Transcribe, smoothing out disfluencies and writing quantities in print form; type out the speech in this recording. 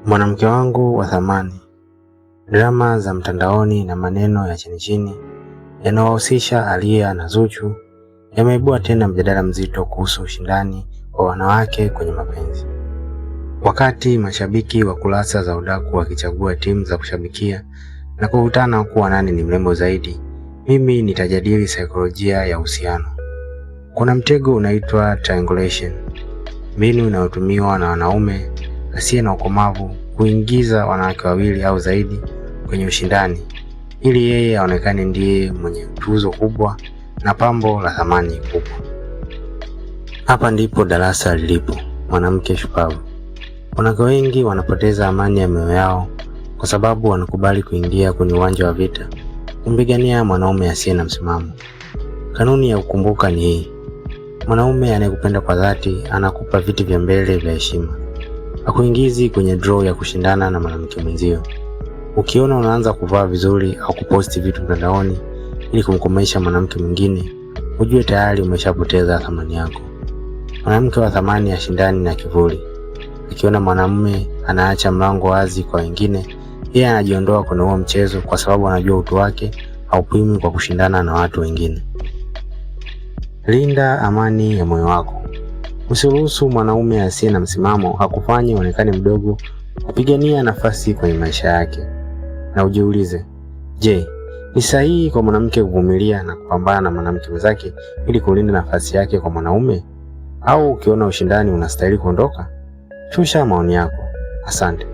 Mwanamke wangu wa thamani. Drama za mtandaoni na maneno ya chini chini yanawahusisha Aaliyah na Zuchu yameibua tena mjadala mzito kuhusu ushindani wa wanawake kwenye mapenzi. Wakati mashabiki wa kurasa za udaku wakichagua timu za kushabikia na kuvutana kuwa nani ni mrembo zaidi, mimi nitajadili saikolojia ya uhusiano. Kuna mtego unaitwa triangulation, mbinu inayotumiwa na wanaume asiye na ukomavu kuingiza wanawake wawili au zaidi kwenye ushindani ili yeye aonekane ndiye mwenye tuzo kubwa na pambo la thamani kubwa. Hapa ndipo darasa lilipo, mwanamke shupavu. Wanawake wengi wanapoteza amani ya mioyo yao kwa sababu wanakubali kuingia kwenye uwanja wa vita kumpigania mwanaume asiye na msimamo. Kanuni ya kukumbuka ni hii: mwanaume anayekupenda kwa dhati anakupa viti vya mbele vya heshima. Hakuingizi kwenye draw ya kushindana na mwanamke mwenzio. Ukiona unaanza kuvaa vizuri au kuposti vitu mtandaoni ili kumkomesha mwanamke mwingine, ujue tayari umeshapoteza thamani yako. Mwanamke wa thamani hashindani na kivuli. Akiona mwanamume anaacha mlango wazi kwa wengine, yeye anajiondoa kwenye huo mchezo kwa sababu anajua utu wake haupimwi kwa kushindana na watu wengine. Linda amani ya moyo wako. Usiruhusu mwanaume asiye na msimamo akufanye uonekane mdogo kupigania nafasi kwenye maisha yake. Na ujiulize, je, ni sahihi kwa mwanamke kuvumilia na kupambana na mwanamke mwenzake ili kulinda nafasi yake kwa mwanaume? Au ukiona ushindani unastahili kuondoka? Shusha maoni yako. Asante.